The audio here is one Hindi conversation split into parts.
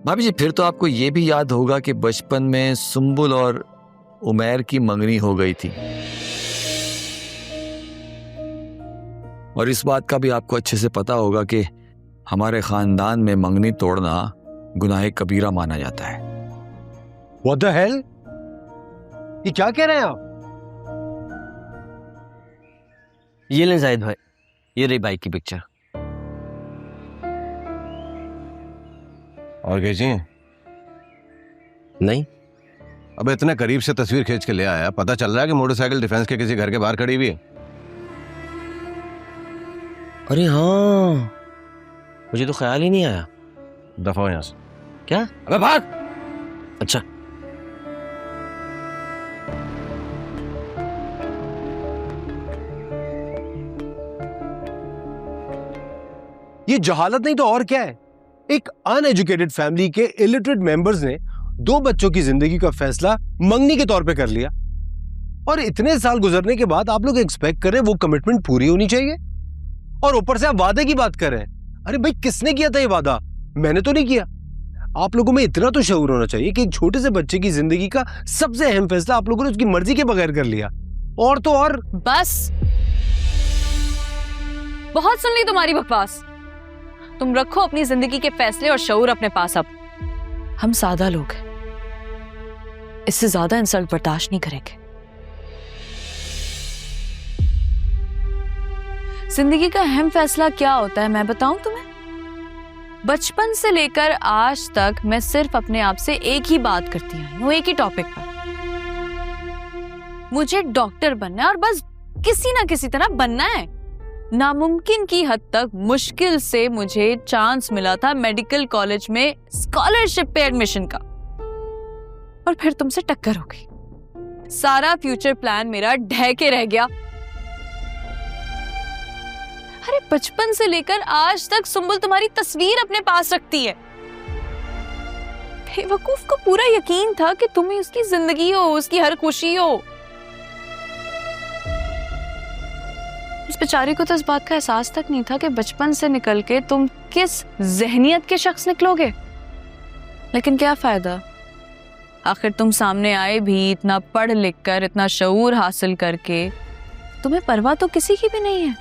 भाभी जी, फिर तो आपको ये भी याद होगा कि बचपन में सुंबुल और उमैर की मंगनी हो गई थी, और इस बात का भी आपको अच्छे से पता होगा कि हमारे खानदान में मंगनी तोड़ना गुनाह कबीरा माना जाता है। What the hell? ये क्या कह रहे हैं आप? ये ले जाहिद भाई, ये रही बाइक की पिक्चर। और खींची? नहीं, अब इतने करीब से तस्वीर खींच के ले आया, पता चल रहा है कि मोटरसाइकिल डिफेंस के किसी घर के बाहर खड़ी हुई है। अरे हाँ, मुझे तो ख्याल ही नहीं आया। दफा हो यहाँ से। क्या? अबे भाग! अच्छा, ये जहालत नहीं तो और क्या है? एक अनएजुकेटेड फैमिली के इलिटरेट मेंबर्स ने 2 बच्चों की जिंदगी का फैसला मंगनी के तौर पे कर लिया, और इतने साल गुजरने के बाद आप लोग एक्सपेक्ट कर रहे हैं वो कमिटमेंट पूरी होनी चाहिए, और ऊपर से आप वादे की बात कर रहे हैं। अरे भाई, किसने किया था ये वादा? मैंने तो नहीं किया। आप लोगों में इतना तो शऊर होना चाहिए कि एक छोटे से बच्चे की जिंदगी का सबसे अहम फैसला आप लोगों ने उसकी मर्जी के बगैर कर लिया। और तो और बस, बहुत सुन ली तुम्हारी बकवास। तुम रखो अपनी जिंदगी के फैसले और शऊर अपने पास। अब हम सादा लोग हैं, इससे ज्यादा इंसल्ट बर्दाश्त नहीं करेंगे। जिंदगी का अहम फैसला क्या होता है मैं बताऊं तुम्हें? बचपन से लेकर आज तक मैं सिर्फ अपने आप से एक ही बात करती आई हूं, एक ही टॉपिक पर। मुझे डॉक्टर बनना है, और बस किसी ना किसी तरह बनना है। नामुमकिन की हद तक मुश्किल से मुझे चांस मिला था मेडिकल कॉलेज में स्कॉलरशिप पे एडमिशन का, और फिर तुमसे टक्कर हो गई। सारा फ्यूचर प्लान मेरा ढह के रह गया। अरे बचपन से लेकर आज तक सुंबुल तुम्हारी तस्वीर अपने पास रखती है। बेवकूफ को पूरा यकीन था कि तुम ही उसकी जिंदगी हो, उसकी हर खुशी हो। उस बेचारी को तो इस बात का एहसास तक नहीं था कि बचपन से निकल के तुम किस जहनियत के शख्स निकलोगे। लेकिन क्या फायदा, आखिर तुम सामने आए भी इतना पढ़ लिख कर, इतना शऊर हासिल करके। तुम्हें परवाह तो किसी की भी नहीं है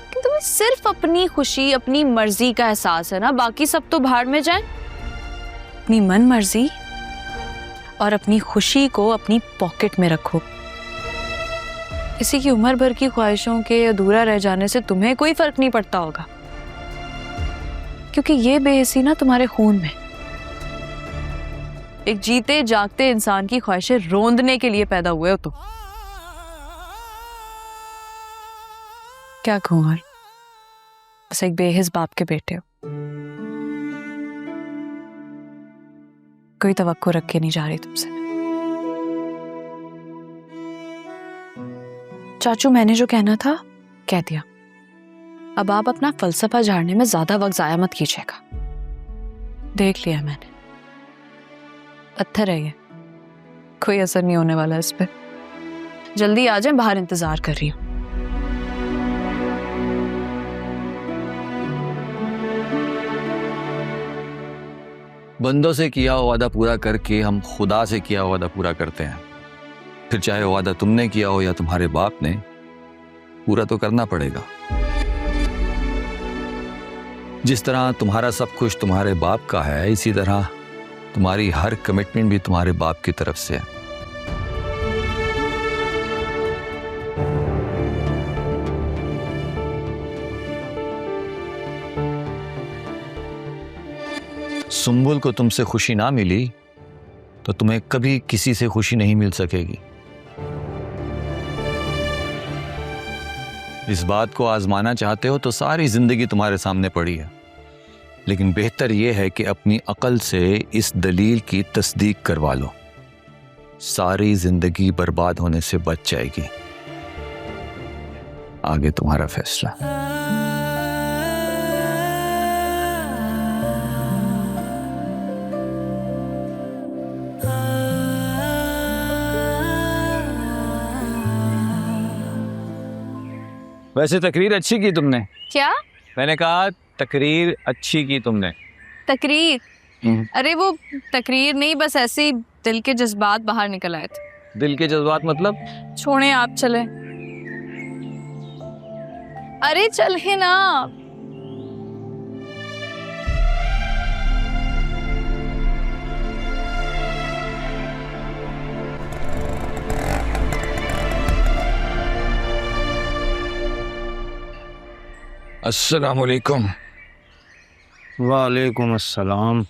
कि तुम्हें सिर्फ अपनी खुशी, अपनी मर्जी का एहसास है ना। बाकी सब तो भाड़ में जाए। अपनी मन मर्जी और अपनी खुशी को अपनी पॉकेट में रखो। किसी की उम्र भर की ख्वाहिशों के अधूरा रह जाने से तुम्हें कोई फर्क नहीं पड़ता होगा, क्योंकि ये बेहिसी ना तुम्हारे खून में। एक जीते जागते इंसान की ख्वाहिशें रोंदने के लिए पैदा हुए हो तुम। क्या कहूं यार, बस एक बेहिस बाप के बेटे हो। कोई तवक्को रख के नहीं जा रही तुमसे। चाचू, मैंने जो कहना था कह दिया। अब आप अपना फलसफा झाड़ने में ज्यादा वक्त जाया मत कीजिएगा। देख लिया मैंने, पत्थर है ये, कोई असर नहीं होने वाला इस पे। जल्दी आ जाए, बाहर इंतजार कर रही हूं। बंदों से किया हुआ वादा पूरा करके हम खुदा से किया हुआ वादा पूरा करते हैं। फिर चाहे वादा तुमने किया हो या तुम्हारे बाप ने, पूरा तो करना पड़ेगा। जिस तरह तुम्हारा सब कुछ तुम्हारे बाप का है, इसी तरह तुम्हारी हर कमिटमेंट भी तुम्हारे बाप की तरफ से है। सुंबुल को तुमसे खुशी ना मिली तो तुम्हें कभी किसी से खुशी नहीं मिल सकेगी। इस बात को आजमाना चाहते हो तो सारी जिंदगी तुम्हारे सामने पड़ी है, लेकिन बेहतर यह है कि अपनी अकल से इस दलील की तस्दीक करवा लो। सारी जिंदगी बर्बाद होने से बच जाएगी। आगे तुम्हारा फैसला। वैसे तकरीर अच्छी की तुमने। क्या? मैंने कहा तकरीर अच्छी की तुमने। तकरीर? अरे वो तकरीर नहीं, बस ऐसे ही दिल के जज्बात बाहर निकल आए थे। दिल के जज्बात मतलब? छोड़े, आप चले। अरे चले ना। अस्सलाम वालेकुम। वालेकुम अस्सलाम।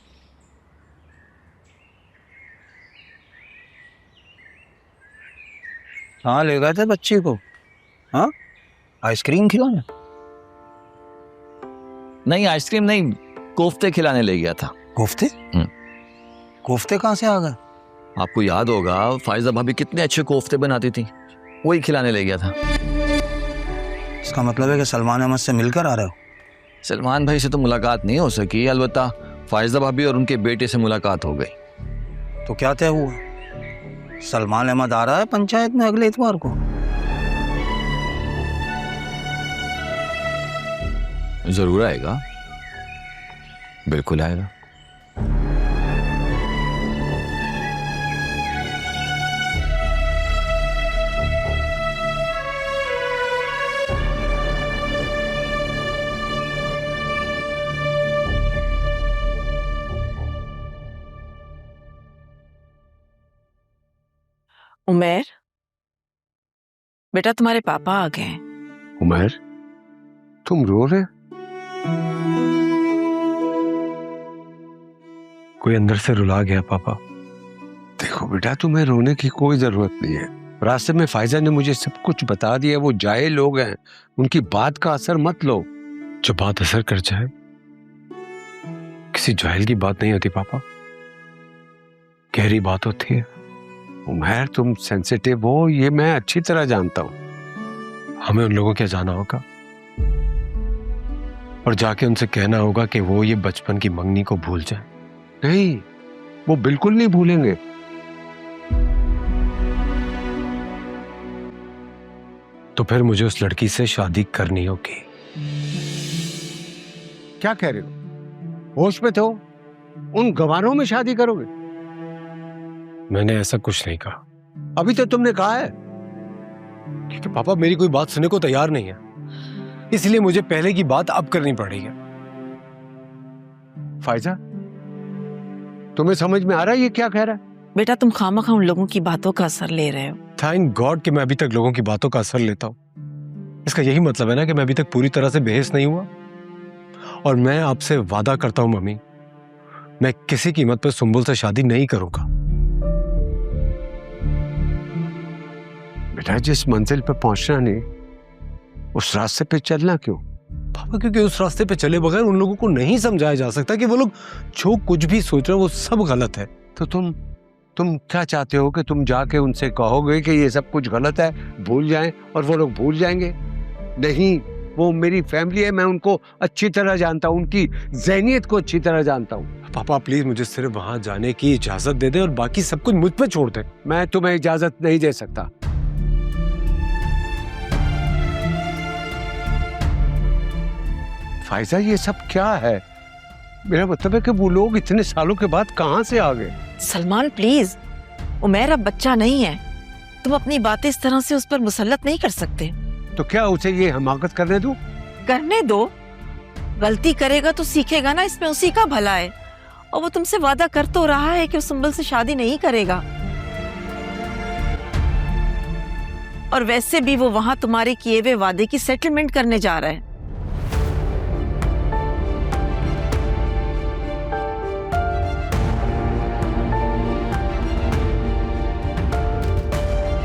हाँ, ले गए थे बच्ची को? हाँ, आइसक्रीम खिलाने? नहीं, आइसक्रीम नहीं, कोफ्ते खिलाने ले गया था। कोफ्ते? कोफ्ते कहाँ से आ गए? आपको याद होगा फायजा भाभी कितने अच्छे कोफ्ते बनाती थी, वही खिलाने ले गया था। इसका मतलब है कि सलमान अहमद से मिलकर आ रहे हो? सलमान भाई से तो मुलाकात नहीं हो सकी, अलबत्ता फायजा भाभी और उनके बेटे से मुलाकात हो गई। तो क्या तय हुआ? सलमान अहमद आ रहा है पंचायत में अगले इतवार को? जरूर आएगा, बिल्कुल आएगा। उमर, बेटा तुम्हारे पापा आ गए हैं। उमर, तुम रो रहे? कोई अंदर से रुला गया पापा। देखो बेटा, तुम्हें रोने की कोई जरूरत नहीं है। रास्ते में फायजा ने मुझे सब कुछ बता दिया। वो जाए लोग हैं, उनकी बात का असर मत लो। जो बात असर कर जाए किसी जाहिल की बात नहीं होती पापा, गहरी बात होती है। उमर, तुम सेंसिटिव हो, ये मैं अच्छी तरह जानता हूँ। हमें उन लोगों के जाना होगा और जाके उनसे कहना होगा कि वो ये बचपन की मंगनी को भूल जाए। नहीं, वो बिल्कुल नहीं भूलेंगे। तो फिर मुझे उस लड़की से शादी करनी होगी। क्या कह रहे हो? होश में तो उन गवारों में शादी करोगे? मैंने ऐसा कुछ नहीं कहा। अभी तो तुमने कहा है। क्योंकि पापा मेरी कोई बात सुनने को तैयार नहीं है, इसलिए मुझे पहले की बात अब करनी पड़ रही है। फायजा, तुम्हें समझ में आ रहा है ये क्या कह रहा है? बेटा तुम खामखा उन लोगों की बातों का असर ले रहे हो। थैंक गॉड कि मैं अभी तक लोगों की बातों का असर लेता हूं। इसका यही मतलब है ना कि मैं अभी तक पूरी तरह से बेहिस नहीं हुआ। और मैं आपसे वादा करता हूं मम्मी, मैं किसी कीमत पर सुंबुल से शादी नहीं करूंगा। बेटा, जिस मंजिल पे पहुंचना नहीं, उस रास्ते पे चलना क्यों? पापा, क्योंकि उस रास्ते पे चले बगैर उन लोगों को नहीं समझाया जा सकता कि वो लोग जो कुछ भी सोच रहे हैं वो सब गलत है। तो तुम क्या चाहते हो कि तुम जाके उनसे कहोगे कि ये सब कुछ गलत है, भूल जाएं, और वो लोग भूल जाएंगे? नहीं, वो मेरी फैमिली है, मैं उनको अच्छी तरह जानता हूँ, उनकी ज़हनियत को अच्छी तरह जानता हूँ। पापा प्लीज मुझे सिर्फ वहां जाने की इजाजत दे दे और बाकी सब कुछ मुझ पे छोड़ दे। मैं तुम्हें इजाजत नहीं दे सकता। फायजा, ये सब क्या है? मेरा मतलब है कि वो लोग इतने सालों के बाद कहां से आ गए? सलमान प्लीज, उमर अब बच्चा नहीं है, तुम अपनी बातें इस तरह से उस पर मुसल्लत नहीं कर सकते। तो क्या उसे ये हमाकत करने दूं? करने दो, गलती करेगा तो सीखेगा ना, इसमें उसी का भला है। और वो तुमसे वादा कर तो रहा है कि वो सुंबल से शादी नहीं करेगा। और वैसे भी वो वहां तुम्हारे किए हुए वादे की सेटलमेंट करने जा रहा है।